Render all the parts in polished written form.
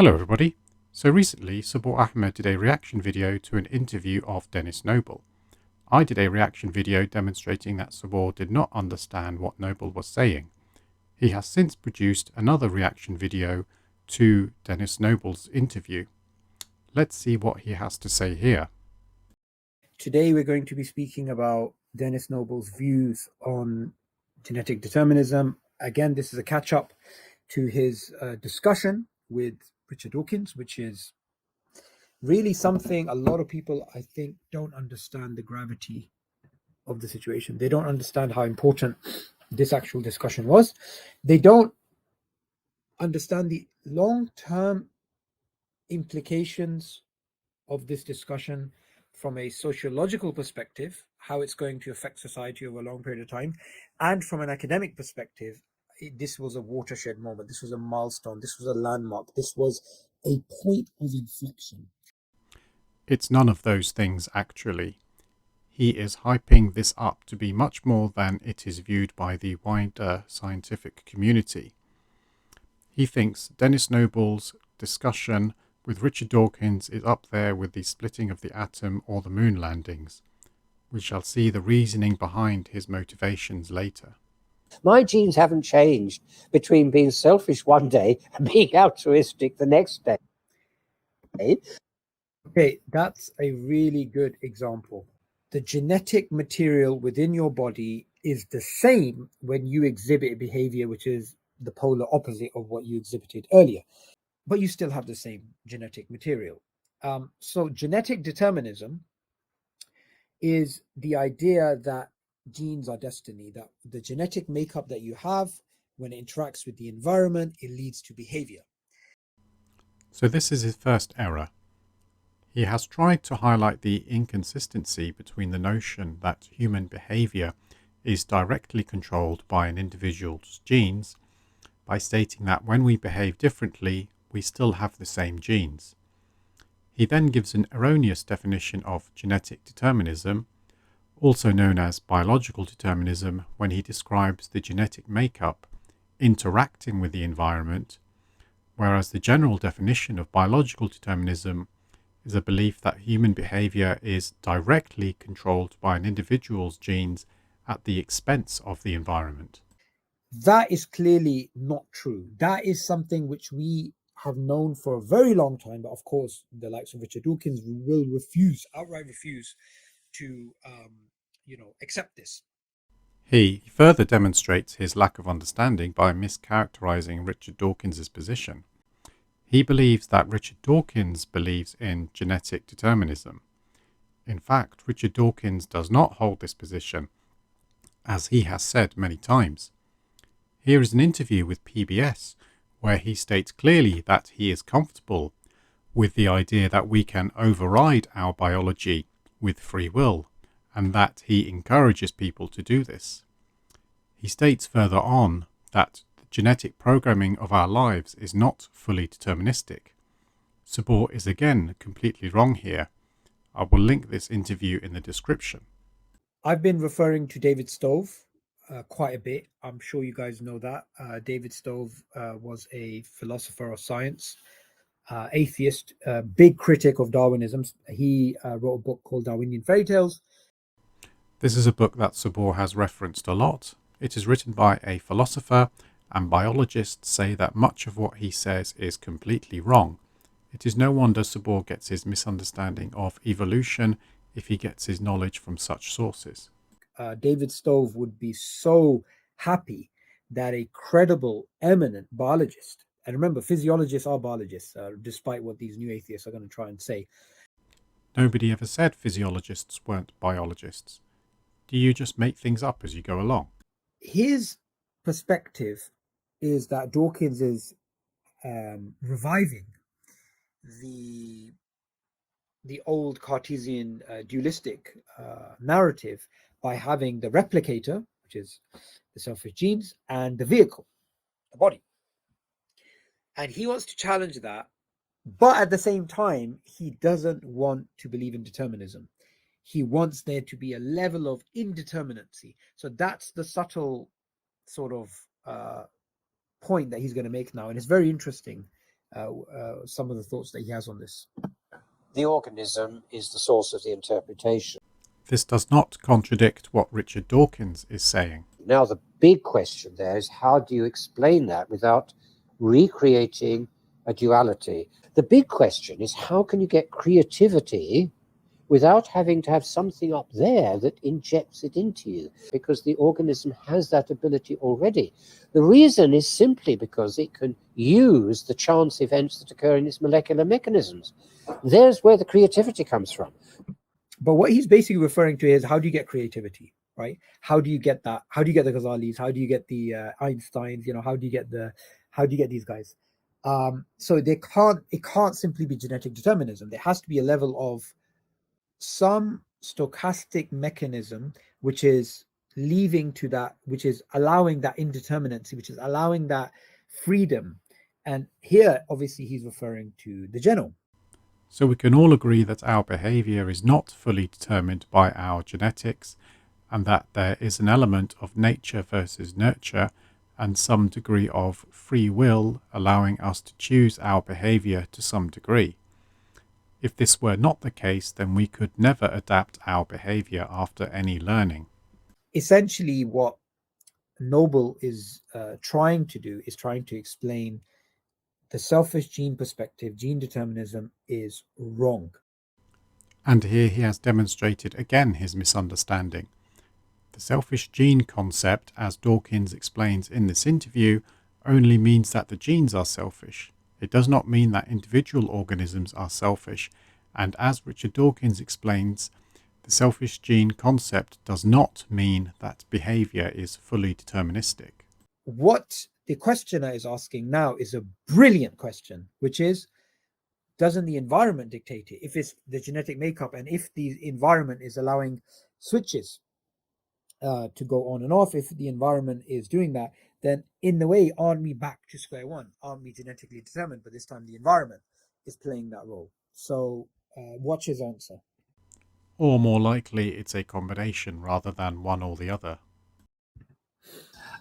Hello everybody. So recently, Subboor Ahmad did a reaction video to an interview of Dennis Noble. I did a reaction video demonstrating that Subboor did not understand what Noble was saying. He has since produced another reaction video to Dennis Noble's interview. Let's see what he has to say here. Today we're going to be speaking about Dennis Noble's views on genetic determinism. Again, this is a catch-up to his discussion with Richard Dawkins, which is really something a lot of people, I think, don't understand the gravity of the situation. They don't understand how important this actual discussion was. They don't understand the long-term implications of this discussion from a sociological perspective, how it's going to affect society over a long period of time, and from an academic perspective, this was a watershed moment. This was a milestone. This was a landmark. This was a point of inflection. It's none of those things actually. He is hyping this up to be much more than it is viewed by the wider scientific community. He thinks Dennis Noble's discussion with Richard Dawkins is up there with the splitting of the atom or the moon landings. We shall see the reasoning behind his motivations later. My genes haven't changed between being selfish one day and being altruistic the next day. Okay, that's a really good example. The genetic material within your body is the same when you exhibit a behavior which is the polar opposite of what you exhibited earlier, but you still have the same genetic material. So genetic determinism is the idea that genes are destiny, that the genetic makeup that you have, when it interacts with the environment, it leads to behavior. So this is his first error. He has tried to highlight the inconsistency between the notion that human behavior is directly controlled by an individual's genes by stating that when we behave differently, we still have the same genes. He then gives an erroneous definition of genetic determinism, also known as biological determinism, when he describes the genetic makeup interacting with the environment, whereas the general definition of biological determinism is a belief that human behavior is directly controlled by an individual's genes at the expense of the environment. That is clearly not true. That is something which we have known for a very long time, but of course, the likes of Richard Dawkins will outright refuse to, accept this. He further demonstrates his lack of understanding by mischaracterizing Richard Dawkins' position. He believes that Richard Dawkins believes in genetic determinism. In fact, Richard Dawkins does not hold this position, as he has said many times. Here is an interview with PBS where he states clearly that he is comfortable with the idea that we can override our biology with free will, and that he encourages people to do this. He states further on that the genetic programming of our lives is not fully deterministic. Subboor is again completely wrong here. I will link this interview in the description. I've been referring to David Stove quite a bit. I'm sure you guys know that. David Stove was a philosopher of science, atheist, big critic of Darwinism. He wrote a book called Darwinian Fairy Tales. This is a book that Subboor has referenced a lot. It is written by a philosopher, and biologists say that much of what he says is completely wrong. It is no wonder Subboor gets his misunderstanding of evolution if he gets his knowledge from such sources. David Stove would be so happy that a credible, eminent biologist, and remember, physiologists are biologists, despite what these new atheists are going to try and say. Nobody ever said physiologists weren't biologists. Do you just make things up as you go along? His perspective is that Dawkins is reviving the old Cartesian dualistic narrative by having the replicator, which is the selfish genes, and the vehicle, the body. And he wants to challenge that, but at the same time, he doesn't want to believe in determinism. He wants there to be a level of indeterminacy. So that's the subtle sort of point that he's going to make now. And it's very interesting some of the thoughts that he has on this. The organism is the source of the interpretation. This does not contradict what Richard Dawkins is saying. Now, the big question there is, how do you explain that without recreating a duality? The big question is, how can you get creativity without having to have something up there that injects it into you? Because the organism has that ability already. The reason is simply because it can use the chance events that occur in its molecular mechanisms. There's where the creativity comes from. But what he's basically referring to is, how do you get creativity, right? How do you get that? How do you get the Ghazalis? How do you get the Einsteins? How do you get these guys? So it can't simply be genetic determinism. There has to be a level of some stochastic mechanism which is leaving to that, which is allowing that indeterminacy, which is allowing that freedom. And here, obviously, he's referring to the genome. So we can all agree that our behaviour is not fully determined by our genetics, and that there is an element of nature versus nurture and some degree of free will allowing us to choose our behaviour to some degree. If this were not the case, then we could never adapt our behaviour after any learning. Essentially, what Noble is trying to explain the selfish gene perspective, gene determinism, is wrong. And here he has demonstrated again his misunderstanding. The selfish gene concept, as Dawkins explains in this interview, only means that the genes are selfish. It does not mean that individual organisms are selfish, and as Richard Dawkins explains, the selfish gene concept does not mean that behaviour is fully deterministic. What the questioner is asking now is a brilliant question, which is, doesn't the environment dictate it? If it's the genetic makeup, and if the environment is allowing switches to go on and off, if the environment is doing that, then in a way, aren't we back to square one? Aren't we genetically determined? But this time the environment is playing that role. So watch his answer. Or more likely, it's a combination rather than one or the other.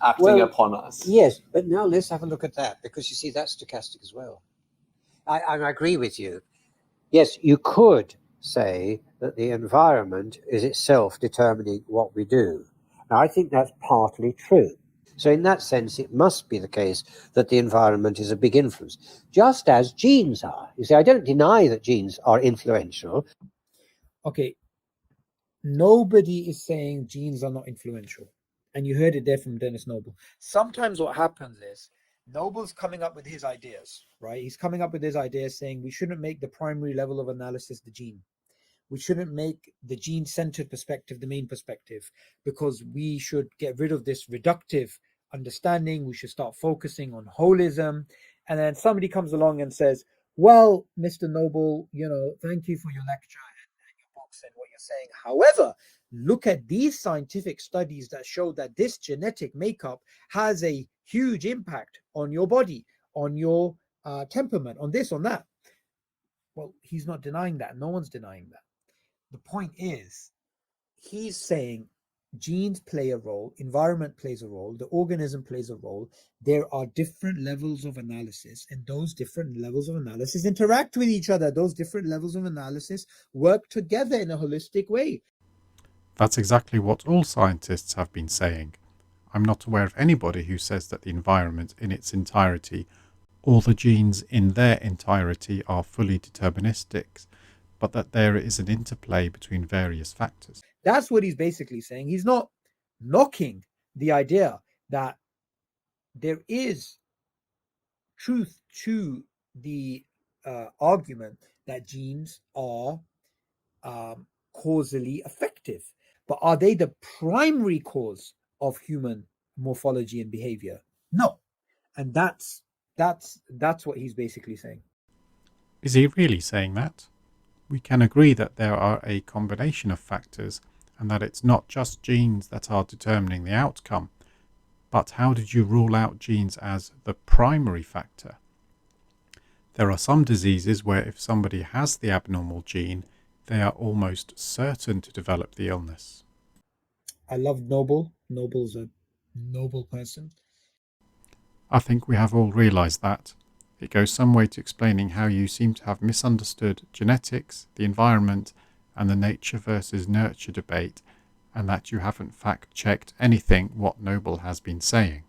Acting upon us. Yes, but now let's have a look at that, because you see, that's stochastic as well. I agree with you. Yes, you could say that the environment is itself determining what we do. Now, I think that's partly true. So in that sense, it must be the case that the environment is a big influence, just as genes are. You see, I don't deny that genes are influential. Okay, nobody is saying genes are not influential. And you heard it there from Dennis Noble. Sometimes what happens is, Noble's coming up with his ideas, right? He's coming up with his ideas saying we shouldn't make the primary level of analysis the gene. We shouldn't make the gene-centered perspective the main perspective, because we should get rid of this reductive understanding. We should start focusing on holism. And then somebody comes along and says, well, Mr. Noble, thank you for your lecture and your books and what you're saying. However, look at these scientific studies that show that this genetic makeup has a huge impact on your body, on your temperament, on this, on that. Well, he's not denying that. No one's denying that. The point is, he's saying genes play a role, environment plays a role, the organism plays a role. There are different levels of analysis, and those different levels of analysis interact with each other. Those different levels of analysis work together in a holistic way. That's exactly what all scientists have been saying. I'm not aware of anybody who says that the environment in its entirety, or the genes in their entirety, are fully deterministic, but that there is an interplay between various factors. That's what he's basically saying. He's not knocking the idea that there is truth to the argument that genes are causally effective. But are they the primary cause of human morphology and behavior? No. And that's what he's basically saying. Is he really saying that? We can agree that there are a combination of factors and that it's not just genes that are determining the outcome. But how did you rule out genes as the primary factor? There are some diseases where if somebody has the abnormal gene, they are almost certain to develop the illness. I love Noble. Noble's a noble person. I think we have all realised that. It goes some way to explaining how you seem to have misunderstood genetics, the environment, and the nature versus nurture debate, and that you haven't fact-checked anything what Noble has been saying.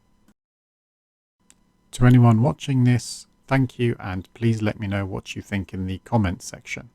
To anyone watching this, thank you, and please let me know what you think in the comments section.